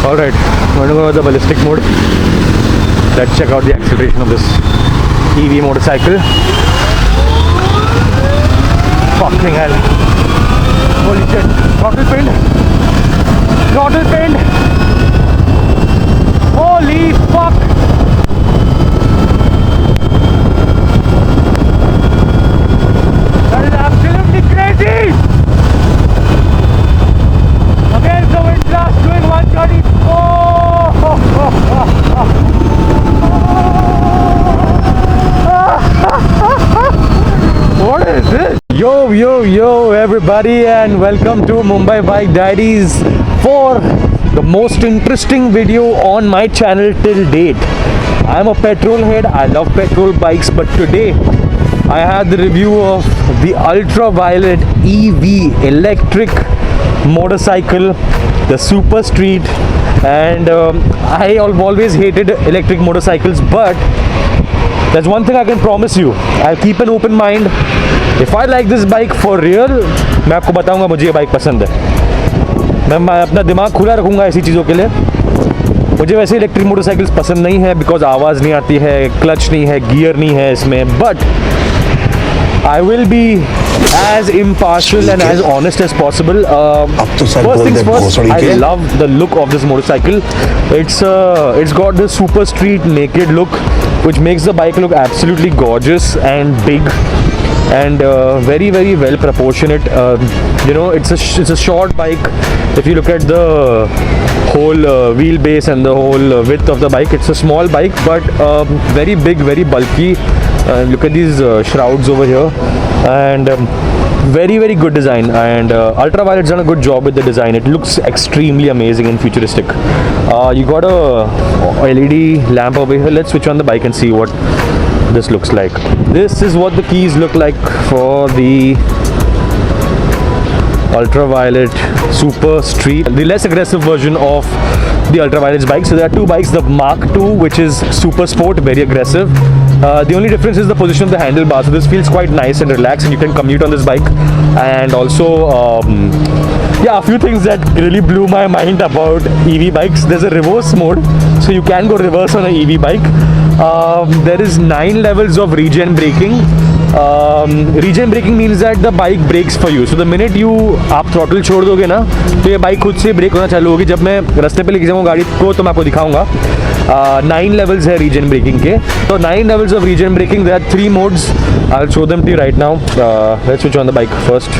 Alright, I'm going to go with the ballistic mode. Let's check out the acceleration of this EV motorcycle. Fucking hell. Holy shit. Throttle pinned. Throttle pinned. Holy fuck. That is absolutely crazy. Against the wind blast doing 130. What is this? Yo everybody, and welcome to Mumbai Bike Diaries for the most interesting video on my channel till date. I'm a petrol head, I love petrol bikes, but today I had the review of the Ultraviolet EV electric motorcycle, the Super Street. And I have always hated electric motorcycles, but there's one thing I can promise you, I'll keep an open mind. If I like this bike for real, मैं आपको बताऊंगा मुझे ये bike पसंद है. मैं अपना दिमाग खुला रखूंगा ऐसी चीज़ों के लिए. मुझे वैसे इलेक्ट्रिक मोटरसाइकिल्स पसंद नहीं है बिकॉज आवाज़ नहीं आती है, क्लच नहीं है, गियर नहीं है इसमें. But I will be as impartial and as honest as possible. First things first, I love the look of this motorcycle. It's got this Super Street naked look, which makes the bike look absolutely gorgeous and big, and very well proportionate. It's a short bike. If you look at the whole wheelbase and the whole width of the bike, it's a small bike, but very big, very bulky. Look at these shrouds over here, and very good design. And Ultraviolet's done a good job with the design. It looks extremely amazing and futuristic. You got a LED lamp over here. Let's switch on the bike and see what this looks like. This is what the keys look like for the Ultraviolet Super Street, the less aggressive version of the Ultraviolet's bike. So there are two bikes, the Mark II, which is super sport, very aggressive. The only difference is the position of the handlebar. So this feels quite nice and relaxed, and you can commute on this bike. And also, a few things that really blew my mind about EV bikes. There's a reverse mode, so you can go reverse on an EV bike. There is 9 levels of regen braking. Regen braking means that the bike brakes for you. So the minute आप throttle छोड़ दोगे ना, तो ये bike खुद से break होना चालू होगी. जब मैं रास्ते पे लेके जाऊँगा गाड़ी को तो मैं आपको दिखाऊंगा. 9 levels है regen braking के. So 9 levels of regen braking. There are 3 modes. I'll show them to you right now. Let's switch on the bike first.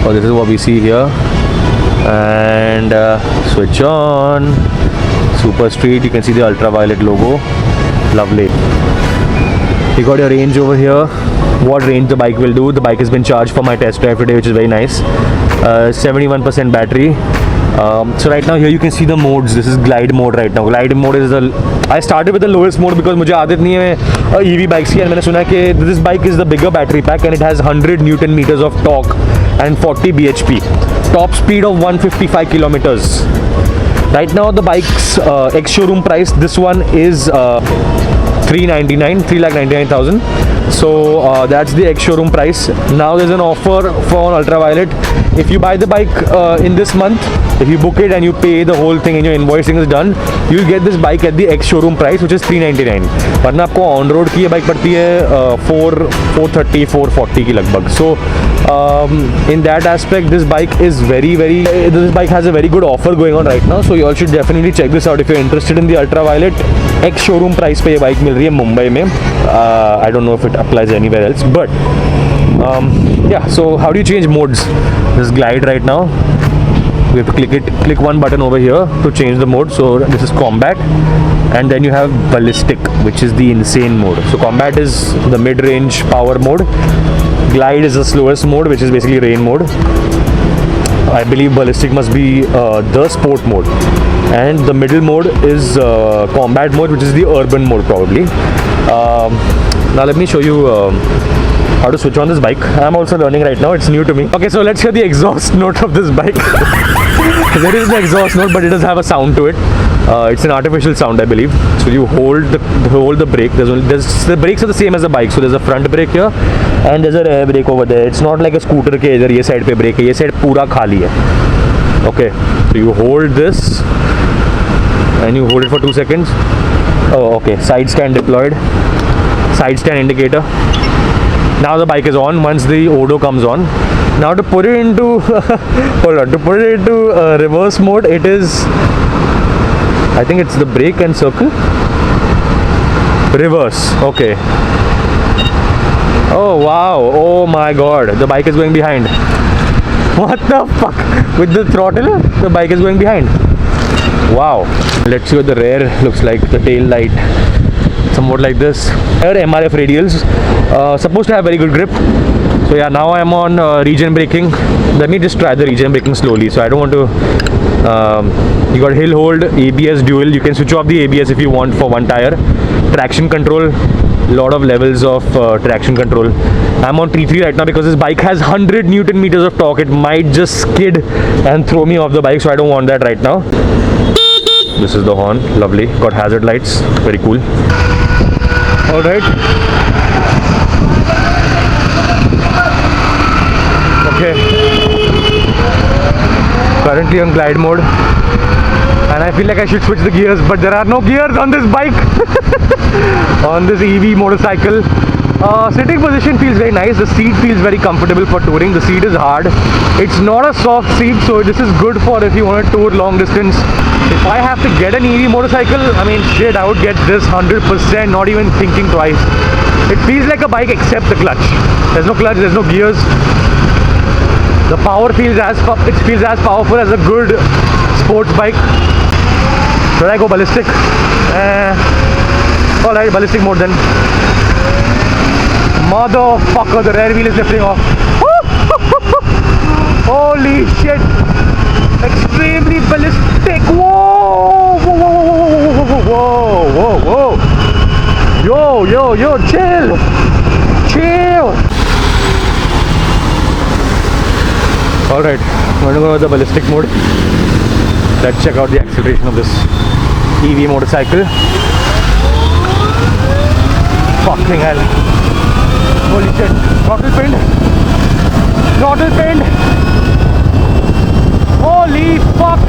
Oh, this is what we see here. And switch on. Super Street. You can see the Ultraviolet logo. Lovely. You got your range over here. What range the bike will do. The bike has been charged for my test drive today, which is very nice. 71% battery. So right now here you can see the modes. This is glide mode right now. Glide mode is I started with the lowest mode because मुझे आदत नहीं है EV bikes की, and मैंने सुना कि this bike is the bigger battery pack and it has 100 Newton meters of torque and 40 bhp. Top speed of 155 kilometers. Right now the bike's ex-showroom price, this one is 3,99,000. So that's the ex-showroom price. Now there's an offer for Ultraviolet. If you buy the bike in this month, if you book it and you pay the whole thing and your invoicing is done, you'll get this bike at the ex-showroom price, which is 399. वरना आपको on road की ये bike पड़ती है 440 की लगभग. So in that aspect, this bike has a very good offer going on right now. So you all should definitely check this out if you're interested in the Ultraviolet. ex-showroom price पे ये bike मिल रही है मुंबई में. I don't know if it applies anywhere else, but so how do you change modes? This glide right now, we have to click one button over here to change the mode. So this is combat, and then you have ballistic, which is the insane mode. So combat is the mid-range power mode. Glide is the slowest mode, which is basically rain mode. I believe ballistic must be the sport mode, and the middle mode is combat mode, which is the urban mode probably. Now let me show you how to switch on this bike. I'm also learning right now, it's new to me. Okay, so let's hear the exhaust note of this bike. There is no exhaust note, but it does have a sound to it. It's an artificial sound, I believe. So you hold the brake. The brakes are the same as a bike. So there's a front brake here and there's a rear brake over there. It's not like a scooter के इधर ये side पे brake है, ये side पूरा खाली है. Okay, So you hold this and you hold it for 2 seconds. Oh, okay. Side stand deployed. Side stand indicator. Now the bike is on once the Odo comes on. Now to put it into hold on, to put it into reverse mode, it is, I think it's the brake and circle. Reverse. Okay. Oh wow. Oh my god. The bike is going behind. What the fuck? With the throttle, the bike is going behind. Wow. Let's see what the rear looks like. The tail light. Somewhat like this. Here MRF radials. Supposed to have very good grip. So yeah, now I'm on regen braking. Let me just try the regen braking slowly. So I don't want to. You got hill hold, ABS dual. You can switch off the ABS if you want for one tire. Traction control. Lot of levels of traction control. I'm on T3 right now because this bike has 100 Newton meters of torque. It might just skid and throw me off the bike, so I don't want that right now. This is the horn. Lovely. Got hazard lights. Very cool. Alright. Okay. Currently on glide mode. And I feel like I should switch the gears, but there are no gears on this bike. On this EV motorcycle. Sitting position feels very nice. The seat feels very comfortable for touring. The seat is hard. It's not a soft seat, so this is good for if you want to tour long distance. If I have to get an EV motorcycle, I mean shit, I would get this 100%, not even thinking twice. It feels like a bike except the clutch. There's no clutch, there's no gears. The power feels as powerful as a good sports bike. Should I go ballistic? Alright, ballistic mode then. Motherfucker, the rear wheel is lifting off. Holy shit. Extremely ballistic. Whoa! Whoa! Yo, chill. Alright, I'm going to go with the ballistic mode. Let's check out the acceleration of this EV motorcycle. Fucking hell. Holy shit. Throttle pinned. Holy fuck.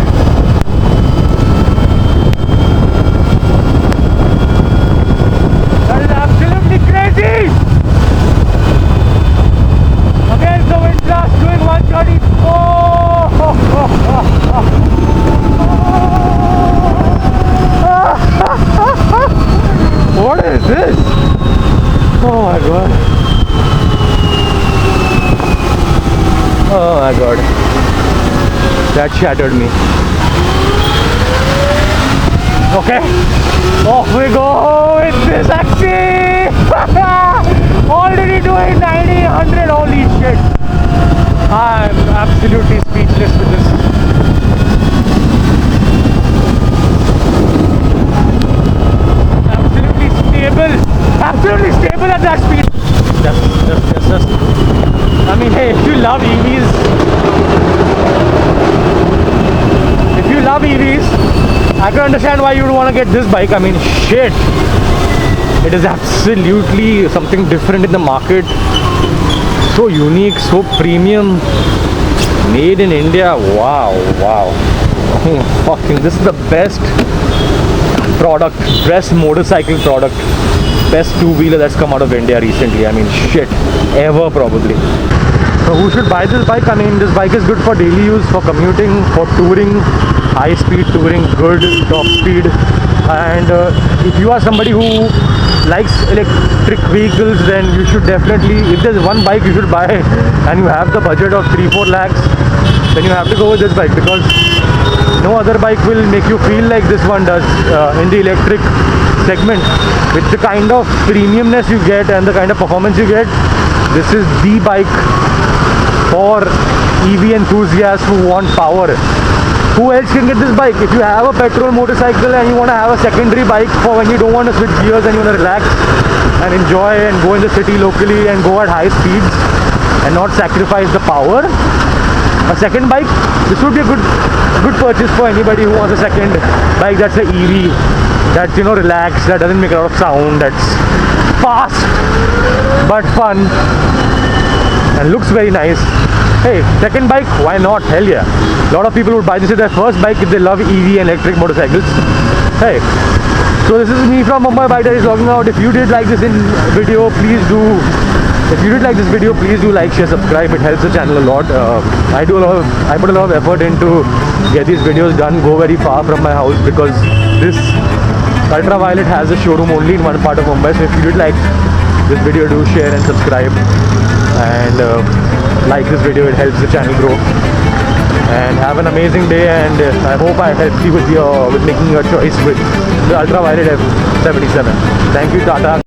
That is absolutely crazy. Against the wind blast doing 130. What is this? Oh my god. Oh my god. That shattered me. Okay. Off we go with this axi. Already doing 90, 100. Holy shit. I'm absolutely speechless with this. Absolutely stable at that speed. Just. I mean, hey, if you love EVs, I can understand why you would want to get this bike. I mean, shit. It is absolutely something different in the market. So unique, so premium. Made in India. Wow. Fucking, this is the best product, best motorcycle product, best two-wheeler that's come out of India recently. I mean, shit, ever probably. So who should buy this bike? I mean, this bike is good for daily use, for commuting, for touring, high-speed touring, good top speed. And if you are somebody who likes electric vehicles, then you should definitely, if there's one bike you should buy and you have the budget of 3-4 lakhs, then you have to go with this bike, because no other bike will make you feel like this one does in the electric segment. With the kind of premiumness you get and the kind of performance you get, this is the bike for EV enthusiasts who want power. Who else can get this bike? If you have a petrol motorcycle and you want to have a secondary bike for when you don't want to switch gears and you want to relax and enjoy and go in the city locally and go at high speeds and not sacrifice the power, a second bike, this would be a good purchase for anybody who wants a second bike that's an EV, that's, you know, relaxed, that doesn't make a lot of sound, that's fast but fun and looks very nice. Hey, second bike, why not? Hell yeah. A lot of people would buy this as their first bike if they love EV and electric motorcycles. Hey, so this is me from Mumbai Bike Diaries logging out. If you did like this video, please do. If you did like this video, please do like, share, subscribe. It helps the channel a lot. I put a lot of effort into get these videos done. Go very far from my house because this Ultraviolet has a showroom only in one part of Mumbai. So if you did like this video, do share and subscribe and like this video. It helps the channel grow. And have an amazing day, and I hope I helped you with making your choice with the Ultraviolet F77. Thank you, Tata.